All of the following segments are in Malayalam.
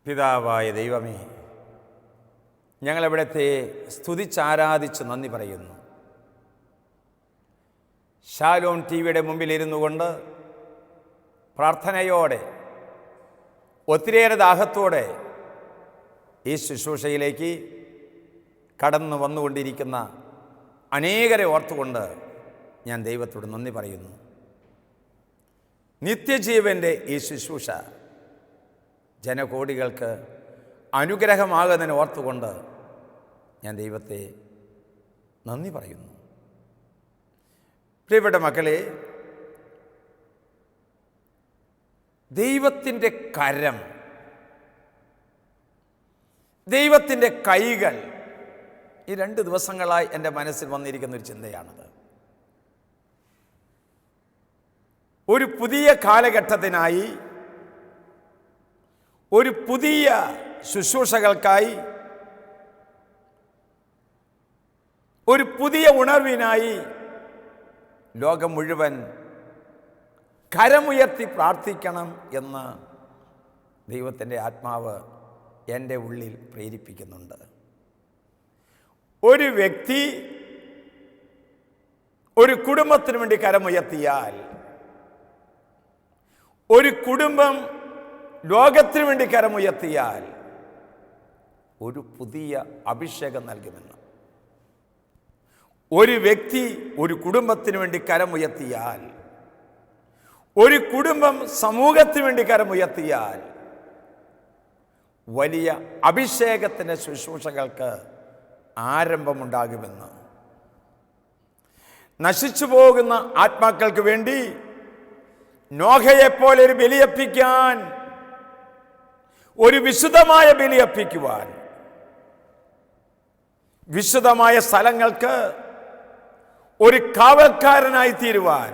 പിതാവായ ദൈവമേ, ഞങ്ങളെവിടത്തെ സ്തുതിച്ചാരാധിച്ച് നന്ദി പറയുന്നു. ഷാലോം TV മുമ്പിലിരുന്നു കൊണ്ട് പ്രാർത്ഥനയോടെ ഒത്തിരിയേറെ ദാഹത്തോടെ ഈ ശുശ്രൂഷയിലേക്ക് കടന്നു വന്നുകൊണ്ടിരിക്കുന്ന അനേകരെ ഓർത്തുകൊണ്ട് ഞാൻ ദൈവത്തോട് നന്ദി പറയുന്നു. നിത്യജീവൻ്റെ ഈ ശുശ്രൂഷ ജനകോടികൾക്ക് അനുഗ്രഹമാകുന്നതിനെ ഓർത്തുകൊണ്ട് ഞാൻ ദൈവത്തെ നന്ദി പറയുന്നു. പ്രിയപ്പെട്ട മക്കളെ, ദൈവത്തിൻ്റെ കരം, ദൈവത്തിൻ്റെ കൈകൾ, ഈ 2 ദിവസങ്ങളായി എൻ്റെ മനസ്സിൽ വന്നിരിക്കുന്നൊരു ചിന്തയാണത്. ഒരു പുതിയ കാലഘട്ടത്തിനായി, ഒരു പുതിയ ശുശ്രൂഷകൾക്കായി, ഒരു പുതിയ ഉണർവിനായി ലോകം മുഴുവൻ കരമുയർത്തി പ്രാർത്ഥിക്കണം എന്ന് ദൈവത്തിൻ്റെ ആത്മാവ് എൻ്റെ ഉള്ളിൽ പ്രേരിപ്പിക്കുന്നുണ്ട്. ഒരു വ്യക്തി ഒരു കുടുംബത്തിന് വേണ്ടി കരമുയർത്തിയാൽ, ഒരു കുടുംബം ലോകത്തിന് വേണ്ടി കരമുയർത്തിയാൽ ഒരു പുതിയ അഭിഷേകം നൽകുമെന്ന്. ഒരു വ്യക്തി ഒരു കുടുംബത്തിന് വേണ്ടി കരമുയർത്തിയാൽ, ഒരു കുടുംബം സമൂഹത്തിന് വേണ്ടി കരമുയർത്തിയാൽ വലിയ അഭിഷേകത്തിൻ്റെ ശുശ്രൂഷകൾക്ക് ആരംഭമുണ്ടാകുമെന്ന്. നശിച്ചു പോകുന്ന ആത്മാക്കൾക്ക് വേണ്ടി നോഹയെപ്പോലെ ഒരു ബലിയർപ്പിക്കാൻ, ഒരു വിശുദ്ധമായ ബലിയർപ്പിക്കുവാൻ, വിശുദ്ധമായ സ്ഥലങ്ങൾക്ക് ഒരു കാവൽക്കാരനായി തീരുവാൻ,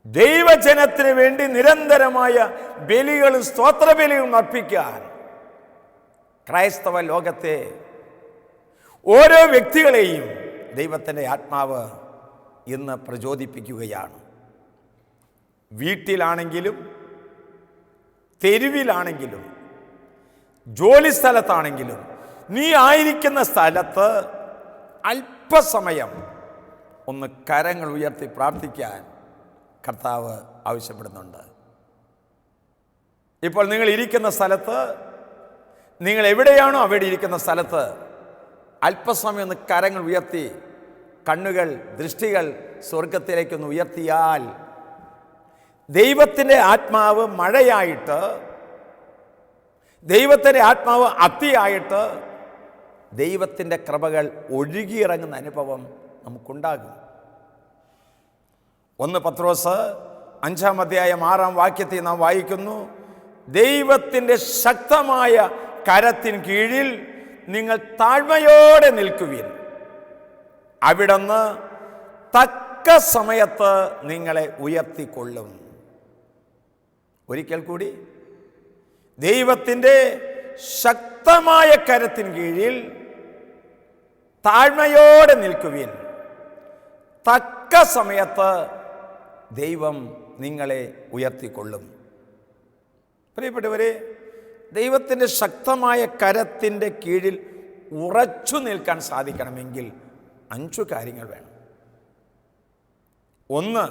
ദൈവജനത്തിന് വേണ്ടി നിരന്തരമായ ബലികളും സ്തോത്രബലികളും അർപ്പിക്കാൻ ക്രൈസ്തവ ലോകത്തെ ഓരോ വ്യക്തികളെയും ദൈവത്തിൻ്റെ ആത്മാവ് ഇന്ന് പ്രചോദിപ്പിക്കുകയാണ്. വീട്ടിലാണെങ്കിലും, തെരുവിലാണെങ്കിലും, ജോലി സ്ഥലത്താണെങ്കിലും, നീ ആയിരിക്കുന്ന സ്ഥലത്ത് അല്പസമയം ഒന്ന് കരങ്ങൾ ഉയർത്തി പ്രാർത്ഥിക്കാൻ കർത്താവ് ആവശ്യപ്പെടുന്നുണ്ട്. ഇപ്പോൾ നിങ്ങൾ ഇരിക്കുന്ന സ്ഥലത്ത്, നിങ്ങൾ എവിടെയാണോ അവിടെ ഇരിക്കുന്ന സ്ഥലത്ത് അല്പസമയം ഒന്ന് കരങ്ങൾ ഉയർത്തി, കണ്ണുകൾ, ദൃഷ്ടികൾ സ്വർഗത്തിലേക്കൊന്ന് ഉയർത്തിയാൽ ദൈവത്തിൻ്റെ ആത്മാവ് മഴയായിട്ട്, ദൈവത്തിൻ്റെ ആത്മാവ് അത്തിയായിട്ട് ദൈവത്തിൻ്റെ കൃപകൾ ഒഴുകിയിറങ്ങുന്ന അനുഭവം നമുക്കുണ്ടാകും. 1 പത്രോസ് 5-ാം അധ്യായം 6-ാം വാക്യത്തിൽ നാം വായിക്കുന്നു, ദൈവത്തിൻ്റെ ശക്തമായ കരത്തിന് കീഴിൽ നിങ്ങൾ താഴ്മയോടെ നിൽക്കുവിൻ, അവിടുന്ന് തക്ക സമയത്ത് നിങ്ങളെ ഉയർത്തിക്കൊള്ളും. ഒരിക്കൽ കൂടി, ദൈവത്തിൻ്റെ ശക്തമായ കരത്തിന് കീഴിൽ താഴ്മയോടെ നിൽക്കുവിൻ, തക്ക സമയത്ത് ദൈവം നിങ്ങളെ ഉയർത്തിക്കൊള്ളും. പ്രിയപ്പെട്ടവരെ, ദൈവത്തിൻ്റെ ശക്തമായ കരത്തിൻ്റെ കീഴിൽ ഉറച്ചു നിൽക്കാൻ സാധിക്കണമെങ്കിൽ 5 കാര്യങ്ങൾ വേണം. 1,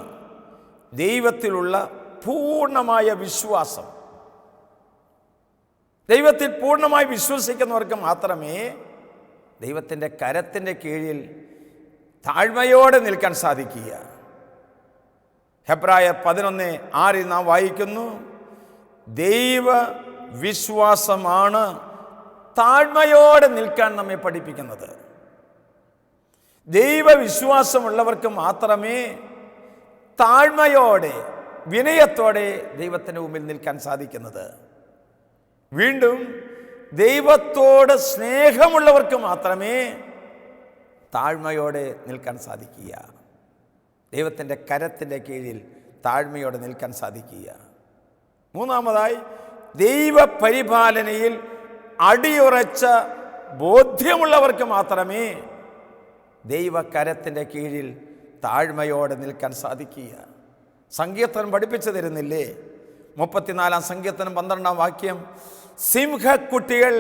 ദൈവത്തിലുള്ള പൂർണ്ണമായ വിശ്വാസം. ദൈവത്തിൽ പൂർണ്ണമായി വിശ്വസിക്കുന്നവർക്ക് മാത്രമേ ദൈവത്തിൻ്റെ കരത്തിൻ്റെ കീഴിൽ താഴ്മയോടെ നിൽക്കാൻ സാധിക്കുക. ഹെബ്രായർ 11:6 നാം വായിക്കുന്നു, ദൈവ വിശ്വാസമാണ് താഴ്മയോടെ നിൽക്കാൻ നമ്മെ പഠിപ്പിക്കുന്നത്. ദൈവവിശ്വാസമുള്ളവർക്ക് മാത്രമേ താഴ്മയോടെ, വിനയത്തോടെ ദൈവത്തിൻ്റെ മുമ്പിൽ നിൽക്കാൻ സാധിക്കുന്നത്. വീണ്ടും, ദൈവത്തോട് സ്നേഹമുള്ളവർക്ക് മാത്രമേ താഴ്മയോടെ നിൽക്കാൻ സാധിക്കുക, ദൈവത്തിൻ്റെ കരത്തിൻ്റെ കീഴിൽ താഴ്മയോടെ നിൽക്കാൻ സാധിക്കുക. 3-ാമതായി, ദൈവപരിപാലനയിൽ അടിയുറച്ച ബോധ്യമുള്ളവർക്ക് മാത്രമേ ദൈവകരത്തിൻ്റെ കീഴിൽ താഴ്മയോടെ നിൽക്കാൻ സാധിക്കുക. സങ്കീർത്തനം പഠിപ്പിച്ചു തരുന്നില്ലേ, 34 സങ്കീർത്തനം 12 വാക്യം, സിംഹക്കുട്ടികൾ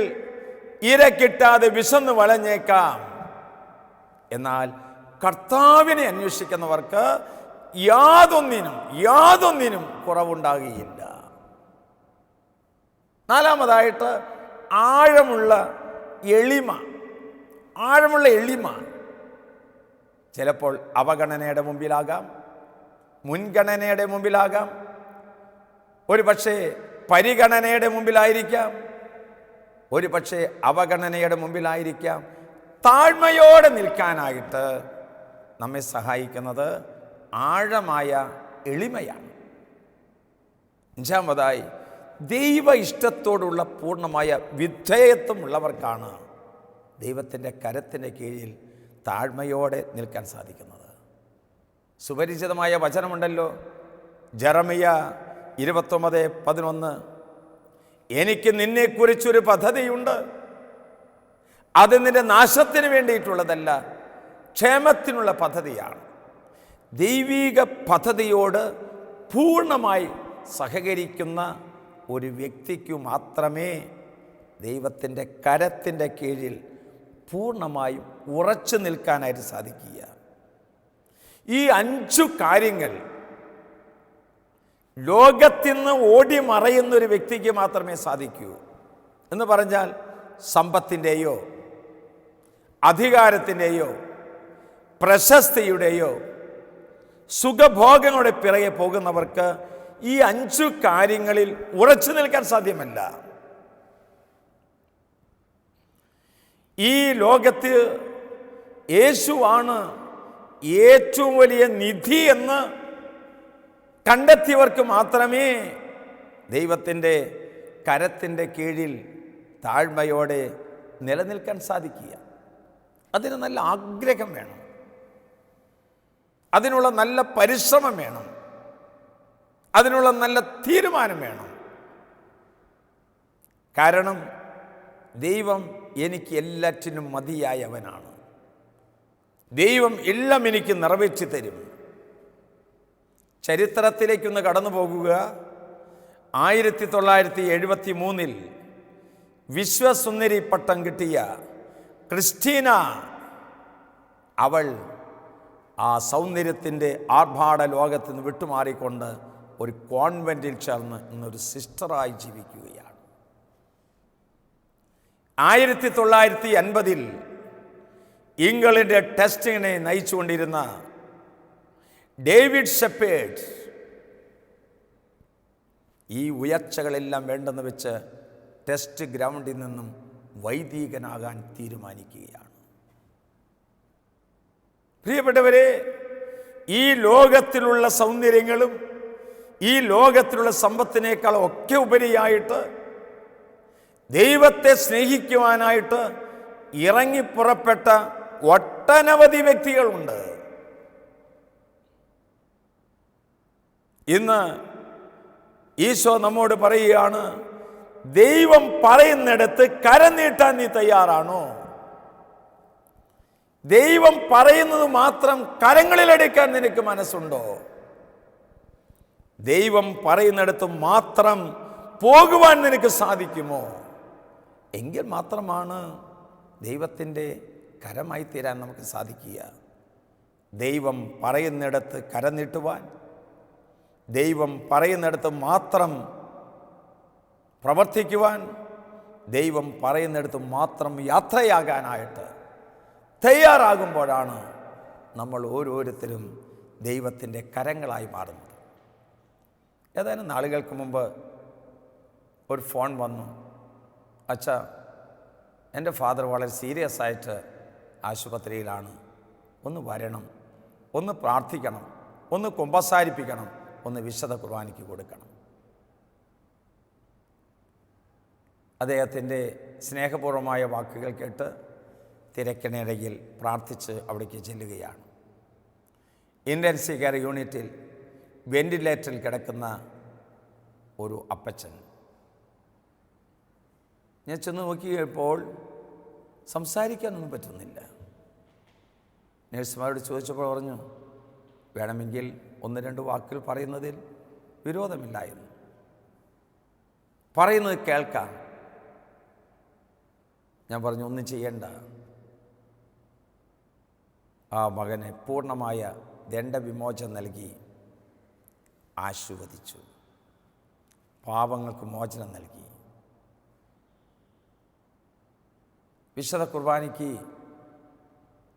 ഇര കിട്ടാതെ വിശന്ന് വലഞ്ഞേക്കാം, എന്നാൽ കർത്താവിനെ അന്വേഷിക്കുന്നവർക്ക് യാതൊന്നിനും കുറവുണ്ടാകുകയില്ല. നാലാമതായിട്ട് ആഴമുള്ള എളിമ. ചിലപ്പോൾ അവഗണനയുടെ മുമ്പിലാകാം, മുൻഗണനയുടെ മുമ്പിലാകാം, ഒരു പക്ഷേ പരിഗണനയുടെ മുമ്പിലായിരിക്കാം, ഒരു പക്ഷേ അവഗണനയുടെ മുമ്പിലായിരിക്കാം. താഴ്മയോടെ നിൽക്കാനായിട്ട് നമ്മെ സഹായിക്കുന്നത് ആഴമായ എളിമയാണ്. അഞ്ചാമതായി ദൈവ ഇഷ്ടത്തോടുള്ള പൂർണ്ണമായ വിധേയത്വമുള്ളവർക്കാണ് ദൈവത്തിൻ്റെ കരത്തിൻ്റെ കീഴിൽ താഴ്മയോടെ നിൽക്കാൻ സാധിക്കുന്നത്. സുപരിചിതമായ വചനമുണ്ടല്ലോ, ജെറമിയ 29:11, എനിക്ക് നിന്നെക്കുറിച്ചൊരു പദ്ധതിയുണ്ട്, അത് നിന്റെ നാശത്തിന് വേണ്ടിയിട്ടുള്ളതല്ല, ക്ഷേമത്തിനുള്ള പദ്ധതിയാണ്. ദൈവിക പദ്ധതിയോട് പൂർണ്ണമായി സഹകരിക്കുന്ന ഒരു വ്യക്തിക്കു മാത്രമേ ദൈവത്തിൻ്റെ കരത്തിൻ്റെ കീഴിൽ പൂർണ്ണമായും ഉറച്ചു നിൽക്കാനായിട്ട് സാധിക്കുക. ഈ 5 കാര്യങ്ങൾ ലോകത്തിൽ നിന്ന് ഓടി മറയുന്നൊരു വ്യക്തിക്ക് മാത്രമേ സാധിക്കൂ. എന്ന് പറഞ്ഞാൽ സമ്പത്തിൻ്റെയോ അധികാരത്തിൻ്റെയോ പ്രശസ്തിയുടെയോ സുഖഭോഗങ്ങളുടെ പിറകെ പോകുന്നവർക്ക് ഈ 5 കാര്യങ്ങളിൽ ഉറച്ചു നിൽക്കാൻ സാധ്യമല്ല. ഈ ലോകത്ത് യേശുവാണ് ഏറ്റവും വലിയ നിധി എന്ന് കണ്ടെത്തിയവർക്ക് മാത്രമേ ദൈവത്തിൻ്റെ കരത്തിൻ്റെ കീഴിൽ താഴ്മയോടെ നിലനിൽക്കാൻ സാധിക്കുക. അതിന് നല്ല ആഗ്രഹം വേണം, അതിനുള്ള നല്ല പരിശ്രമം വേണം, അതിനുള്ള നല്ല തീരുമാനം വേണം. കാരണം ദൈവം എനിക്ക് എല്ലാറ്റിനും മതിയായവനാണ്. ദൈവം എല്ലാം എനിക്ക് നിറവേറ്റി തരും. ചരിത്രത്തിലേക്കൊന്ന് കടന്നു പോകുക. 1973 വിശ്വസുന്ദരി പട്ടം കിട്ടിയ ക്രിസ്റ്റീന, അവൾ ആ സൗന്ദര്യത്തിൻ്റെ ആർഭാട ലോകത്ത് നിന്ന് വിട്ടുമാറിക്കൊണ്ട് ഒരു കോൺവെൻറ്റിൽ ചേർന്ന് ഇന്നൊരു സിസ്റ്ററായി ജീവിക്കുകയാണ്. 1950 ഇംഗ്ലണ്ടിൻ്റെ ടെസ്റ്റിങ്ങിനെ നയിച്ചുകൊണ്ടിരുന്ന ഡേവിഡ് ഷെപ്പേർഡ് ഈ ഉയർച്ചകളെല്ലാം വേണ്ടെന്ന് വെച്ച് ടെസ്റ്റ് ഗ്രൗണ്ടിൽ നിന്നും വൈദികനാകാൻ തീരുമാനിക്കുകയാണ്. പ്രിയപ്പെട്ടവരെ, ഈ ലോകത്തിലുള്ള സൗന്ദര്യങ്ങളും ഈ ലോകത്തിലുള്ള സമ്പത്തിനേക്കാൾ ഒക്കെ ഉപരിയായിട്ട് ദൈവത്തെ സ്നേഹിക്കുവാനായിട്ട് ഇറങ്ങിപ്പുറപ്പെട്ട ഒട്ടനവധി വ്യക്തികളുണ്ട്. ഇന്ന് ഈശോ നമ്മോട് പറയുകയാണ്, ദൈവം പറയുന്നിടത്ത് കരം നീട്ടാൻ നീ തയ്യാറാണോ? ദൈവം പറയുന്നത് മാത്രം കരങ്ങളിലെടുക്കാൻ നിനക്ക് മനസ്സുണ്ടോ? ദൈവം പറയുന്നിടത്ത് മാത്രം പോകുവാൻ നിനക്ക് സാധിക്കുമോ? എങ്കിൽ മാത്രമാണ് ദൈവത്തിൻ്റെ കരമായി തീരാൻ നമുക്ക് സാധിക്കുക. ദൈവം പറയുന്നിടത്ത് കരം നീട്ടുവാൻ, ദൈവം പറയുന്നിടത്ത് മാത്രം പ്രവർത്തിക്കുവാൻ, ദൈവം പറയുന്നിടത്ത് മാത്രം യാത്രയാകാനായിട്ട് തയ്യാറാകുമ്പോഴാണ് നമ്മൾ ഓരോരുത്തരും ദൈവത്തിൻ്റെ കരങ്ങളായി മാറുന്നത്. ഏതാനും നാളുകൾക്ക് മുമ്പ് ഒരു ഫോൺ വന്നു, അച്ഛാ എൻ്റെ ഫാദർ വളരെ സീരിയസ് ആയിട്ട് ആശുപത്രിയിലാണ്, ഒന്ന് വരണം, ഒന്ന് പ്രാർത്ഥിക്കണം, ഒന്ന് കുമ്പസാരിപ്പിക്കണം, ഒന്ന് വിശുദ്ധ കുർബാനയ്ക്ക് കൊടുക്കണം. അദ്ദേഹത്തിൻ്റെ സ്നേഹപൂർവമായ വാക്കുകൾ കേട്ട് തിരക്കിനിടയിൽ പ്രാർത്ഥിച്ച് അവിടേക്ക് ചെല്ലുകയാണ്. ഇൻറ്റൻസീവ് കെയർ യൂണിറ്റിൽ വെന്റിലേറ്ററിൽ കിടക്കുന്ന ഒരു അപ്പച്ചൻ. ഞാൻ ചെന്ന് നോക്കിയപ്പോൾ സംസാരിക്കാനൊന്നും പറ്റുന്നില്ല. നഴ്സുമാരോട് ചോദിച്ചപ്പോൾ പറഞ്ഞു, വേണമെങ്കിൽ 1-2 വാക്കുകൾ പറയുന്നതിൽ വിരോധമില്ല എന്ന്. പറയുന്നത് കേൾക്കാം. ഞാൻ പറഞ്ഞു, ഒന്നും ചെയ്യണ്ട. ആ മകനെ പൂർണ്ണമായ ദണ്ഡവിമോചനം നൽകി ആശീർവദിച്ചു, പാപങ്ങൾക്ക് മോചനം നൽകി. വിശുദ്ധ കുർബാനയ്ക്ക്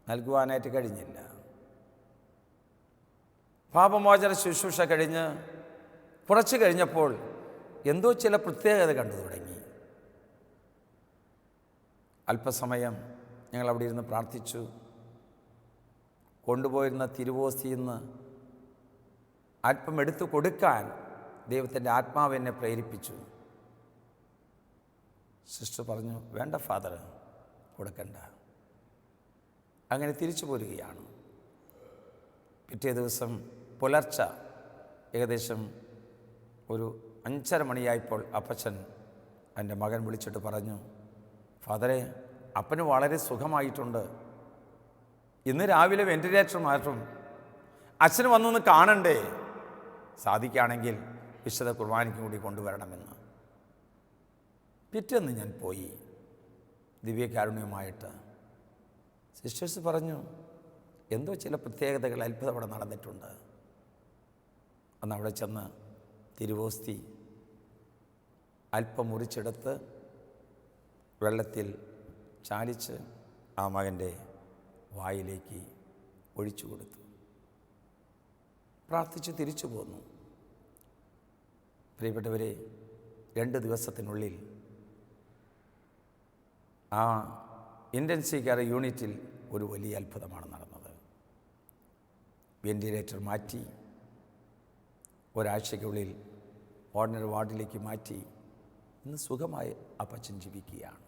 നൽകുവാനായിട്ട് കഴിഞ്ഞില്ല. പാപമോചന ശുശ്രൂഷ കഴിഞ്ഞ് കുറച്ച് കഴിഞ്ഞപ്പോൾ എന്തോ ചില പ്രത്യേകത കണ്ടു തുടങ്ങി. അല്പസമയം ഞങ്ങൾ അവിടെ ഇരുന്ന് പ്രാർത്ഥിച്ചു. കൊണ്ടുപോയിരുന്ന തിരുവോസ്തിയിൽ നിന്ന് അല്പം എടുത്തു കൊടുക്കാൻ ദൈവത്തിൻ്റെ ആത്മാവ് എന്നെ പ്രേരിപ്പിച്ചു. സിസ്റ്റർ പറഞ്ഞു, വേണ്ട ഫാദർ, കൊടുക്കണ്ട. അങ്ങനെ തിരിച്ചു പോരുകയാണ്. പിറ്റേ ദിവസം പുലർച്ചെ ഏകദേശം ഒരു 5:30 മണിയായപ്പോൾ അപ്പച്ചൻ എൻ്റെ മകൻ വിളിച്ചിട്ട് പറഞ്ഞു, ഫാദറെ, അപ്പന് വളരെ സുഖമായിട്ടുണ്ട്. ഇന്ന് രാവിലെ വെന്റിലേറ്റർ മാറ്റും. അച്ഛന് വന്നൊന്ന് കാണണ്ടേ? സാധിക്കുകയാണെങ്കിൽ വിശുദ്ധ കുർബാനയ്ക്കും കൂടി കൊണ്ടുവരണമെന്ന്. പിറ്റേന്ന് ഞാൻ പോയി ദിവ്യകാരുണ്യമായിട്ട്. സിസ്റ്റേഴ്സ് പറഞ്ഞു, എന്തോ ചില പ്രത്യേകതകൾ അത്ഭുതം അവിടെ നടന്നിട്ടുണ്ട്. അന്ന് അവിടെ ചെന്ന് തിരുവോസ്തി അല്പം മുറിച്ചെടുത്ത് വെള്ളത്തിൽ ചാലിച്ച് ആ മകൻ്റെ വായിലേക്ക് ഒഴിച്ചു കൊടുത്തു. പ്രാർത്ഥിച്ച് തിരിച്ചു പോന്നു. പ്രിയപ്പെട്ടവരെ, 2 ദിവസത്തിനുള്ളിൽ ആ ഇൻറ്റൻസീവ് കെയർ യൂണിറ്റിൽ ഒരു വലിയ അത്ഭുതമാണ് നടന്നത്. വെന്റിലേറ്റർ മാറ്റി ഒരാഴ്ചയ്ക്കുള്ളിൽ ഓർഡിനറി വാർഡിലേക്ക് മാറ്റി. ഇന്ന് സുഖമായി അപ്പച്ചൻ ജീവിക്കുകയാണ്.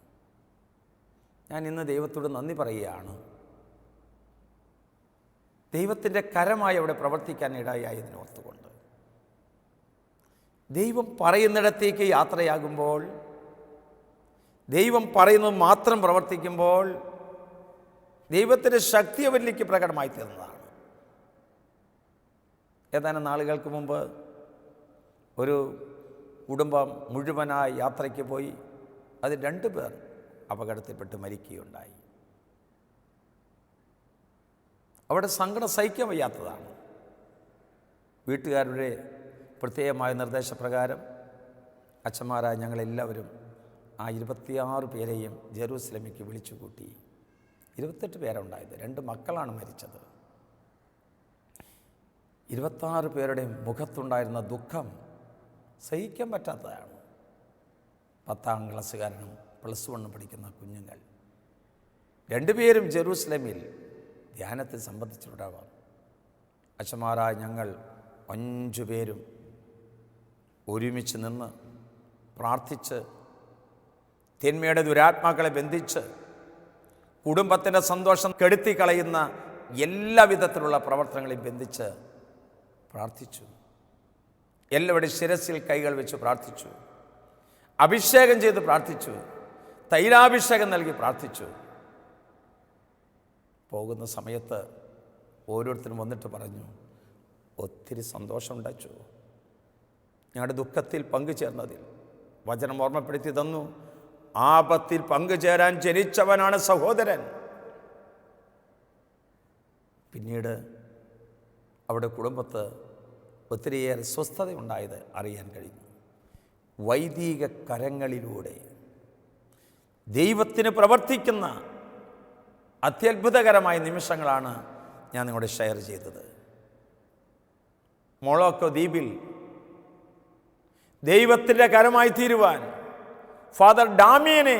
ഞാൻ ഇന്ന് ദൈവത്തോട് നന്ദി പറയുകയാണ്. ദൈവത്തിൻ്റെ കരമായി അവിടെ പ്രവർത്തിക്കാൻ ഇടയായതിനോർത്തുകൊണ്ട്. ദൈവം പറയുന്നിടത്തേക്ക് യാത്രയാകുമ്പോൾ, ദൈവം പറയുന്നത് മാത്രം പ്രവർത്തിക്കുമ്പോൾ ദൈവത്തിൻ്റെ ശക്തി അവരിലേക്ക് പ്രകടമായി തീർന്നതാണ്. ഏതാനും നാളുകൾക്ക് മുമ്പ് ഒരു കുടുംബം മുഴുവനായി യാത്രയ്ക്ക് പോയി. അത് 2 പേർ അപകടത്തിൽപ്പെട്ട് മരിക്കുകയുണ്ടായി. അവിടെ സങ്കടം സഹിക്കാൻ വയ്യാത്തതാണ്. വീട്ടുകാരുടെ പ്രത്യേകമായ നിർദ്ദേശപ്രകാരം അച്ഛന്മാരായ ഞങ്ങളെല്ലാവരും ആ 26 പേരെയും ജെറൂസലേമിലേക്ക് വിളിച്ചു കൂട്ടി. 28 പേരുണ്ടായത്. 2 മക്കളാണ് മരിച്ചത്. 26 പേരുടെയും മുഖത്തുണ്ടായിരുന്ന ദുഃഖം സഹിക്കാൻ പറ്റാത്തതാണ്. 10ാം ക്ലാസ്സുകാരനും +1 പഠിക്കുന്ന കുഞ്ഞുങ്ങൾ 2 പേരും ജെറൂസലേമിൽ ധ്യാനത്തിൽ സംബന്ധിച്ചിട്ടുണ്ടാവാം. അച്ഛന്മാരായ ഞങ്ങൾ 5 പേരും ഒരുമിച്ച് നിന്ന് പ്രാർത്ഥിച്ച് തിന്മയുടെ ദുരാത്മാക്കളെ ബന്ധിച്ച് കുടുംബത്തിൻ്റെ സന്തോഷം കെടുത്തിക്കളയുന്ന എല്ലാവിധത്തിലുള്ള പ്രവർത്തനങ്ങളെയും ബന്ധിച്ച് പ്രാർത്ഥിച്ചു. എല്ലാവരുടെയും ശിരസിൽ കൈകൾ വെച്ച് പ്രാർത്ഥിച്ചു. അഭിഷേകം ചെയ്ത് പ്രാർത്ഥിച്ചു. തൈലാഭിഷേകം നൽകി പ്രാർത്ഥിച്ചു. പോകുന്ന സമയത്ത് ഓരോരുത്തരും വന്നിട്ട് പറഞ്ഞു, ഒത്തിരി സന്തോഷമുണ്ടച്ചു, ഞങ്ങളുടെ ദുഃഖത്തിൽ പങ്കുചേർന്നതിൽ. വചനം ഓർമ്മപ്പെടുത്തി തന്നു, ആപത്തിൽ പങ്കുചേരാൻ ജനിച്ചവനാണ് സഹോദരൻ. പിന്നീട് അവിടെ കുടുംബത്ത് ഒത്തിരിയേറെ സ്വസ്ഥതയുണ്ടായത് അറിയാൻ കഴിഞ്ഞു. വൈദിക കരങ്ങളിലൂടെ ദൈവത്തിന് പ്രവർത്തിക്കുന്ന അത്യത്ഭുതകരമായ നിമിഷങ്ങളാണ് ഞാൻ നിങ്ങളോട് ഷെയർ ചെയ്തത്. മൊളോക്കോ ദ്വീപിൽ ദൈവത്തിൻ്റെ കരമായി തീരുവാൻ ഫാദർ ഡാമിയനെ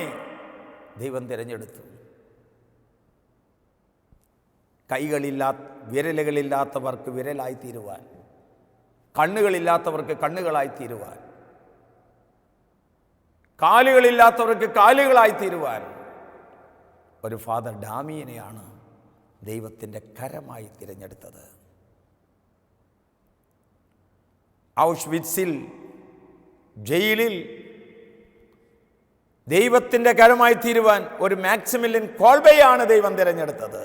ദൈവം തിരഞ്ഞെടുത്തു. വിരലുകളില്ലാത്തവർക്ക് വിരലായി തീരുവാൻ, കണ്ണുകളില്ലാത്തവർക്ക് കണ്ണുകളായി തീരുവാൻ, കാലുകളില്ലാത്തവർക്ക് കാലുകളായി തീരുവാൻ ഒരു ഫാദർ ഡാമിയനെയാണ് ദൈവത്തിൻ്റെ കരമായി തിരഞ്ഞെടുത്തത്. ഔഷ്വിറ്റ്സിൽ ജയിലിൽ ദൈവത്തിൻ്റെ കരമായി തീരുവാൻ ഒരു മാക്സിമിലിയൻ കോൾബെയാണ് ദൈവം തിരഞ്ഞെടുത്തത്.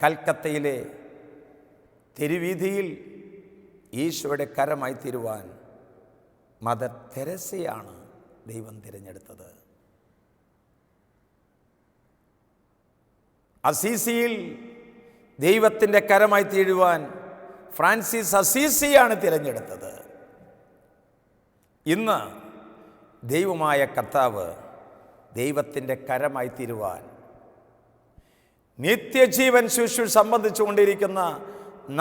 കൽക്കത്തയിലെ തെരുവീതിയിൽ ഈശോയുടെ കരമായി തീരുവാൻ മദർ തെരേസയാണ് ദൈവം തിരഞ്ഞെടുത്തത്. അസീസിയിൽ ദൈവത്തിൻ്റെ കരമായി തീരുവാൻ ഫ്രാൻസിസ് അസീസിയാണ് തിരഞ്ഞെടുത്തത്. ഇന്ന് ദൈവമായ കർത്താവ് ദൈവത്തിൻ്റെ കരമായി തീരുവാൻ നിത്യജീവൻ ശുശ്രൂഷ സംബന്ധിച്ചുകൊണ്ടിരിക്കുന്ന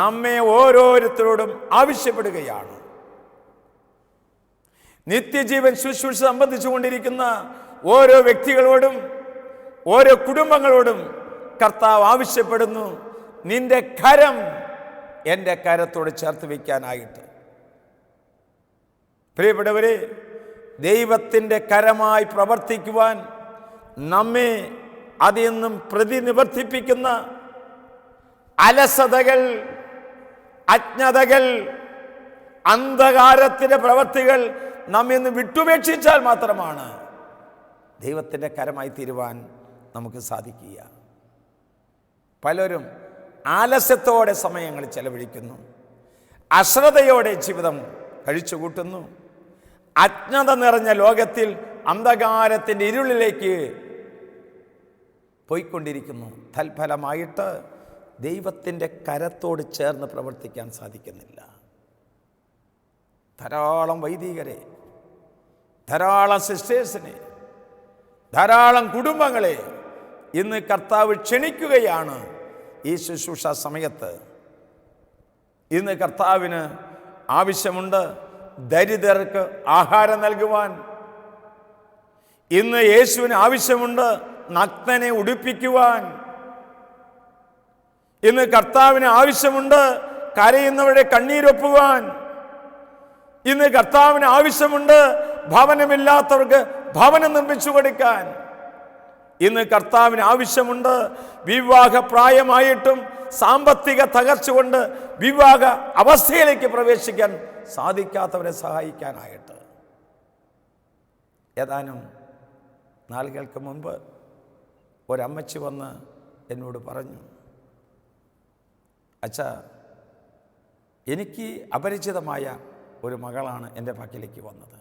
നമ്മെ ഓരോരുത്തരോടും ആവശ്യപ്പെടുകയാണ്. നിത്യജീവൻ ശുശ്രൂഷ സംബന്ധിച്ചുകൊണ്ടിരിക്കുന്ന ഓരോ വ്യക്തികളോടും ഓരോ കുടുംബങ്ങളോടും കർത്താവ് ആവശ്യപ്പെടുന്നു, നിന്റെ കരം എൻ്റെ കരത്തോട് ചേർത്ത് വയ്ക്കാനായിട്ട്. പ്രിയപ്പെട്ടവരെ, ദൈവത്തിൻ്റെ കരമായി പ്രവർത്തിക്കുവാൻ നമ്മെ അതിൽ നിന്നും പ്രതിനിവർത്തിപ്പിക്കുന്ന അലസതകൾ, അജ്ഞതകൾ, അന്ധകാരത്തിൻ്റെ പ്രവൃത്തികൾ നമ്മിൽ നിന്ന് വിട്ടുപേക്ഷിച്ചാൽ മാത്രമാണ് ദൈവത്തിൻ്റെ കരമായി തീരുവാൻ നമുക്ക് സാധിക്കുക. പലരും ആലസ്യത്തോടെ സമയങ്ങൾ ചെലവഴിക്കുന്നു, അശ്രദ്ധയോടെ ജീവിതം കഴിച്ചുകൂട്ടുന്നു, അജ്ഞത നിറഞ്ഞ ലോകത്തിൽ അന്ധകാരത്തിൻ്റെ ഇരുളിലേക്ക് പോയിക്കൊണ്ടിരിക്കുന്നു. തൽഫലമായിട്ട് ദൈവത്തിൻ്റെ കരത്തോട് ചേർന്ന് പ്രവർത്തിക്കാൻ സാധിക്കുന്നില്ല. ധാരാളം വൈദികരെ, ധാരാളം സിസ്റ്റേഴ്സിനെ, ധാരാളം കുടുംബങ്ങളെ ഇന്ന് കർത്താവ് ക്ഷണിക്കുകയാണ് ഈ ശുശ്രൂഷ സമയത്ത്. ഇന്ന് കർത്താവിന് ആവശ്യമുണ്ട് ദരിദ്രർക്ക് ആഹാരം നൽകുവാൻ. ഇന്ന് യേശുവിന് ആവശ്യമുണ്ട് നഗ്നനെ ഉടുപ്പിക്കുവാൻ. ഇന്ന് കർത്താവിന് ആവശ്യമുണ്ട് കരയുന്നവരുടെ കണ്ണീരൊപ്പുവാൻ. ഇന്ന് കർത്താവിന് ആവശ്യമുണ്ട് ഭവനമില്ലാത്തവർക്ക് ഭവനം നിർമ്മിച്ചു കൊടുക്കാൻ. ഇന്ന് കർത്താവിന് ആവശ്യമുണ്ട് വിവാഹപ്രായമായിട്ടും സാമ്പത്തിക തകർച്ച കൊണ്ട് വിവാഹ അവസ്ഥയിലേക്ക് പ്രവേശിക്കാൻ സാധിക്കാത്തവരെ സഹായിക്കാനായിട്ട്. ഏതാനും നാളുകൾക്ക് മുമ്പ് ഒരമ്മച്ചി വന്ന് എന്നോട് പറഞ്ഞു, അച്ഛാ, എനിക്ക് അപരിചിതമായ ഒരു മകളാണ് എൻ്റെ പക്കലേക്ക് വന്നത്.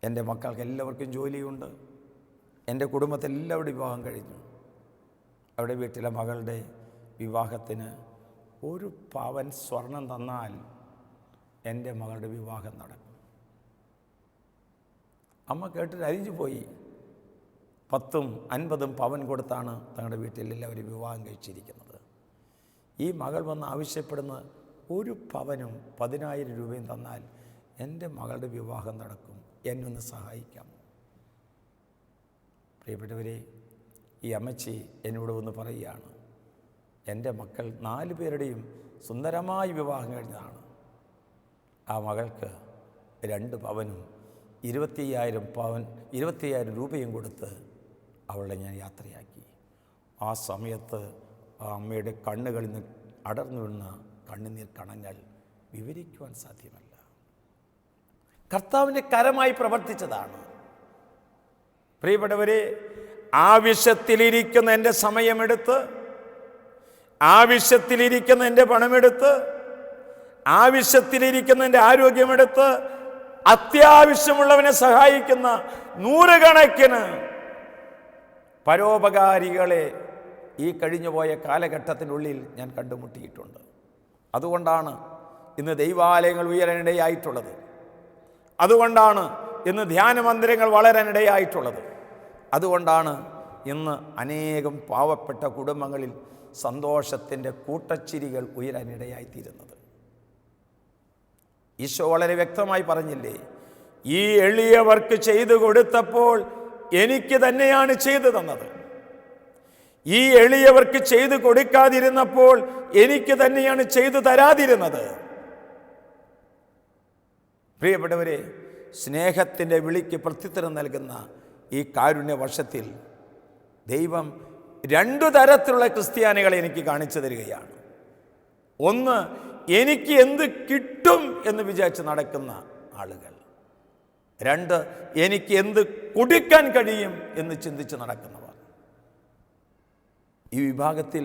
എൻ്റെ മക്കൾക്ക് എല്ലാവർക്കും ജോലിയുണ്ട്, എൻ്റെ കുടുംബത്തിൽ എല്ലാവരുടെ വിവാഹം കഴിഞ്ഞു. അവിടെ വീട്ടിലെ മകളുടെ വിവാഹത്തിന് 1 പവൻ സ്വർണം തന്നാൽ എൻ്റെ മകളുടെ വിവാഹം നടക്കും. അമ്മ കേട്ടിട്ട് അരിഞ്ഞു പോയി. 10ഉം 50ഉം പവൻ കൊടുത്താണ് തങ്ങളുടെ വീട്ടിൽ എല്ലാവരും വിവാഹം കഴിച്ചിരിക്കുന്നത്. ഈ മകൾ വന്ന് ആവശ്യപ്പെടുന്ന 1 പവനും 10,000 രൂപയും തന്നാൽ എൻ്റെ മകളുടെ വിവാഹം നടക്കും, എന്നൊന്ന് സഹായിക്കാമോ? പ്രിയപ്പെട്ടവരെ, ഈ അമ്മച്ചി എന്നോട് ഒന്ന് പറയുകയാണ്, എൻ്റെ മക്കൾ 4 പേരുടെയും സുന്ദരമായ വിവാഹം കഴിഞ്ഞതാണ്. ആ മകൾക്ക് 2 പവനും 25,000 രൂപയും കൊടുത്ത് അവളെ ഞാൻ യാത്രയാക്കി. ആ സമയത്ത് ആ അമ്മയുടെ കണ്ണുകളിൽ നിന്ന് അടർന്നു വീണ കണ്ണുനീർ കണങ്ങൾ വിവരിക്കുവാൻ സാധ്യമല്ല. കർത്താവിൻ്റെ കരമായി പ്രവർത്തിച്ചതാണ്. പ്രിയപ്പെട്ടവരെ, ആവശ്യത്തിലിരിക്കുന്ന എൻ്റെ സമയമെടുത്ത്, ആവശ്യത്തിലിരിക്കുന്ന എൻ്റെ പണമെടുത്ത്, ആവശ്യത്തിലിരിക്കുന്ന എൻ്റെ ആരോഗ്യമെടുത്ത് അത്യാവശ്യമുള്ളവനെ സഹായിക്കുന്ന 100 കണക്കിന് പരോപകാരികളെ ഈ കഴിഞ്ഞുപോയ കാലഘട്ടത്തിനുള്ളിൽ ഞാൻ കണ്ടുമുട്ടിയിട്ടുണ്ട്. അതുകൊണ്ടാണ് ഇന്ന് ദൈവാലയങ്ങൾ ഉയരാനിടയായിട്ടുള്ളത്. അതുകൊണ്ടാണ് ഇന്ന് ധ്യാനമന്ദിരങ്ങൾ വളരാനിടയായിട്ടുള്ളത്. അതുകൊണ്ടാണ് ഇന്ന് അനേകം പാവപ്പെട്ട കുടുംബങ്ങളിൽ സന്തോഷത്തിൻ്റെ കൂട്ടച്ചിരികൾ ഉയരാനിടയായിത്തീരുന്നത്. ഈശോ വളരെ വ്യക്തമായി പറഞ്ഞില്ലേ, ഈ എളിയവർക്ക് ചെയ്തു കൊടുത്തപ്പോൾ എനിക്ക് തന്നെയാണ് ചെയ്തു തന്നത്. ഈ എളിയവർക്ക് ചെയ്തു കൊടുക്കാതിരുന്നപ്പോൾ എനിക്ക് തന്നെയാണ് ചെയ്തു തരാതിരുന്നത്. പ്രിയപ്പെട്ടവരെ, സ്നേഹത്തിൻ്റെ വിളിക്ക് പ്രത്യുത്തരം നൽകുന്ന ഈ കാരുണ്യ വർഷത്തിൽ ദൈവം 2 തരത്തിലുള്ള ക്രിസ്ത്യാനികളെ എനിക്ക് കാണിച്ചു തരികയാണ്. ഒന്ന്, എനിക്ക് എന്ത് കിട്ടും എന്ന് വിചാരിച്ച് നടക്കുന്ന ആളുകൾ. 2, എനിക്ക് എന്ത് കൊടുക്കാൻ കഴിയും എന്ന് ചിന്തിച്ച് നടക്കുന്നവർ. ഈ വിഭാഗത്തിൽ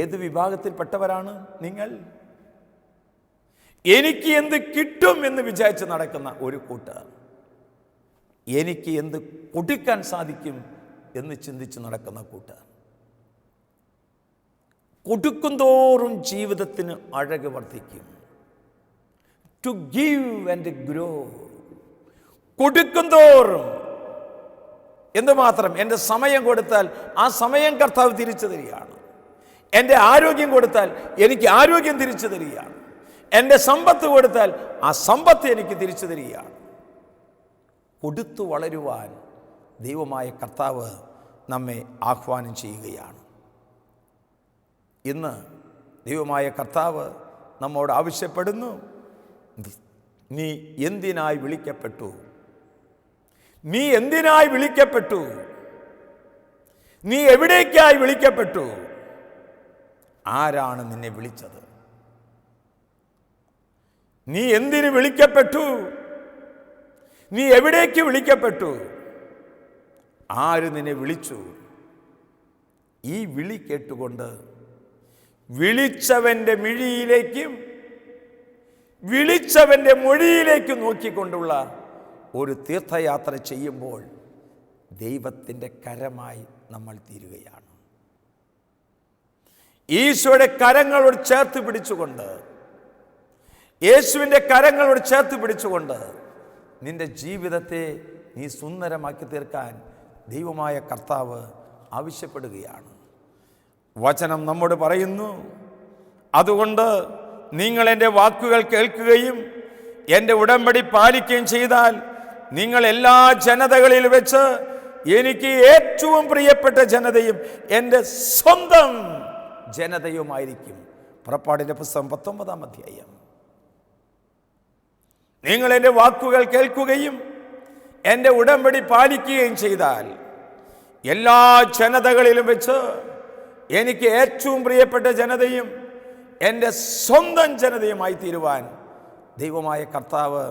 ഏത് വിഭാഗത്തിൽപ്പെട്ടവരാണ് നിങ്ങൾ? എനിക്ക് എന്ത് കിട്ടും എന്ന് വിചാരിച്ച് നടക്കുന്ന ഒരു കൂട്ടർ, എനിക്ക് എന്ത് കൊടുക്കാൻ സാധിക്കും എന്ന് ചിന്തിച്ച് നടക്കുന്ന കൂട്ടർ. കൊടുക്കും തോറും ജീവിതത്തിന് അഴക് വർദ്ധിക്കും. To give and grow. കൊടുക്കും തോറും എന്തുമാത്രം? എൻ്റെ സമയം കൊടുത്താൽ ആ സമയം കർത്താവ് തിരിച്ചു തരികയാണ്. എൻ്റെ ആരോഗ്യം കൊടുത്താൽ എനിക്ക് ആരോഗ്യം തിരിച്ചു തരികയാണ്. എൻ്റെ സമ്പത്ത് കൊടുത്താൽ ആ സമ്പത്ത് എനിക്ക് തിരിച്ചു തരികയാണ്. കൊടുത്തു വളരുവാൻ ദൈവമായ കർത്താവ് നമ്മെ ആഹ്വാനം ചെയ്യുകയാണ്. ഇന്ന് ദൈവമായ കർത്താവ് നമ്മോട് ആവശ്യപ്പെടുന്നു, നീ എന്തിനായി വിളിക്കപ്പെട്ടു? നീ എന്തിനായി വിളിക്കപ്പെട്ടു? നീ എവിടേക്കായി വിളിക്കപ്പെട്ടു? ആരാണ് നിന്നെ വിളിച്ചത്? നീ എന്തിന് വിളിക്കപ്പെട്ടു? നീ എവിടേക്ക് വിളിക്കപ്പെട്ടു? ആര് നിന്നെ വിളിച്ചു? ഈ വിളി കേട്ടുകൊണ്ട് വിളിച്ചവൻ്റെ മിഴിയിലേക്കും വിളിച്ചവൻ്റെ മൊഴിയിലേക്കും നോക്കിക്കൊണ്ടുള്ള ഒരു തീർത്ഥയാത്ര ചെയ്യുമ്പോൾ ദൈവത്തിൻ്റെ കരമായി നമ്മൾ തീരുകയാണ്. ഈശോയുടെ കരങ്ങളോട് ചേർത്ത് പിടിച്ചുകൊണ്ട്, യേശുവിൻ്റെ കരങ്ങളോട് ചേർത്ത് പിടിച്ചുകൊണ്ട് നിന്റെ ജീവിതത്തെ നീ സുന്ദരമാക്കി തീർക്കാൻ ദൈവമായ കർത്താവ് ആവശ്യപ്പെടുകയാണ്. വചനം നമ്മോട് പറയുന്നു, അതുകൊണ്ട് നിങ്ങൾ എൻ്റെ വാക്കുകൾ കേൾക്കുകയും എൻ്റെ ഉടമ്പടി പാലിക്കുകയും ചെയ്താൽ നിങ്ങൾ എല്ലാ ജനതകളിൽ വെച്ച് എനിക്ക് ഏറ്റവും പ്രിയപ്പെട്ട ജനതയും എൻ്റെ സ്വന്തം ജനതയുമായിരിക്കും. പുറപ്പാടിൻ്റെ പുസ്തകം 19-ാം അധ്യായം. നിങ്ങൾ എൻ്റെ വാക്കുകൾ കേൾക്കുകയും എൻ്റെ ഉടമ്പടി പാലിക്കുകയും ചെയ്താൽ എല്ലാ ജനതകളിലും വെച്ച് എനിക്ക് ഏറ്റവും പ്രിയപ്പെട്ട ജനതയും എൻ്റെ സ്വന്തം ജനതയുമായി തീരുവാൻ ദൈവമായ കർത്താവ്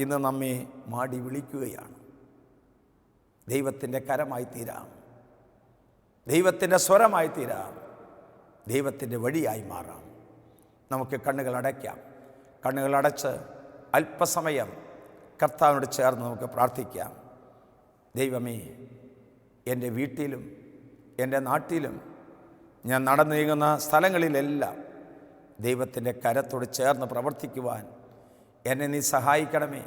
ഇന്ന് നമ്മെ മാടി വിളിക്കുകയാണ്. ദൈവത്തിൻ്റെ കരമായി തീരാം, ദൈവത്തിൻ്റെ സ്വരമായി തീരാം, ദൈവത്തിൻ്റെ വഴിയായി മാറാം. നമുക്ക് കണ്ണുകൾ അടയ്ക്കാം. കണ്ണുകൾ അടച്ച് അല്പസമയം കർത്താവിനോട് ചേർന്ന് നമുക്ക് പ്രാർത്ഥിക്കാം. ദൈവമേ, എൻ്റെ വീട്ടിലും എൻ്റെ നാട്ടിലും ഞാൻ നടന്നു നീങ്ങുന്ന സ്ഥലങ്ങളിലെല്ലാം ദൈവത്തിൻ്റെ കരത്തോട് ചേർന്ന് പ്രവർത്തിക്കുവാൻ എന്നെ നീ സഹായിക്കണമേ.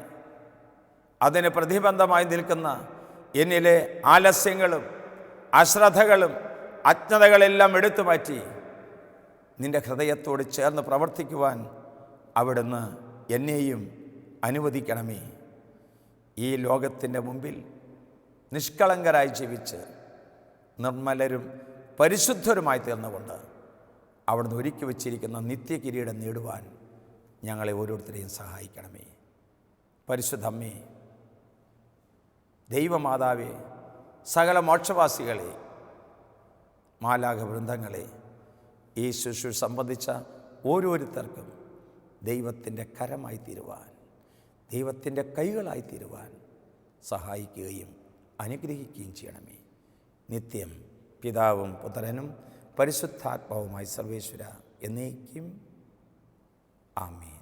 അതിന് പ്രതിബന്ധമായി നിൽക്കുന്ന എന്നിലെ ആലസ്യങ്ങളും അശ്രദ്ധകളും അജ്ഞതകളെല്ലാം എടുത്തു മാറ്റി നിൻ്റെ ഹൃദയത്തോട് ചേർന്ന് പ്രവർത്തിക്കുവാൻ അവിടുന്ന് എന്നെയും അനുവദിക്കണമേ. ഈ ലോകത്തിൻ്റെ മുമ്പിൽ നിഷ്കളങ്കരായി ജീവിച്ച് നിർമ്മലരും പരിശുദ്ധരുമായി തീർന്നുകൊണ്ട് അവിടുന്ന് ഒരുക്കി വച്ചിരിക്കുന്ന നിത്യകിരീടം നേടുവാൻ ഞങ്ങളെ ഓരോരുത്തരെയും സഹായിക്കണമേ. പരിശുദ്ധമ്മേ, ദൈവമാതാവേ, സകല മോക്ഷവാസികളെ, മാലാഖ വൃന്ദങ്ങളെ, ഈ ശുശ്രൂഷ സംബന്ധിച്ച ഓരോരുത്തർക്കും ദൈവത്തിൻ്റെ കരമായി തീരുവാൻ, ദൈവത്തിൻ്റെ കൈകളായി തീരുവാൻ സഹായിക്കുകയും അനുഗ്രഹിക്കുകയും ചെയ്യണമേ. നിത്യം പിതാവും പുത്രനും പരിശുദ്ധാത്മാവുമായി സർവേശ്വര എന്നേക്കും ആമേൻ.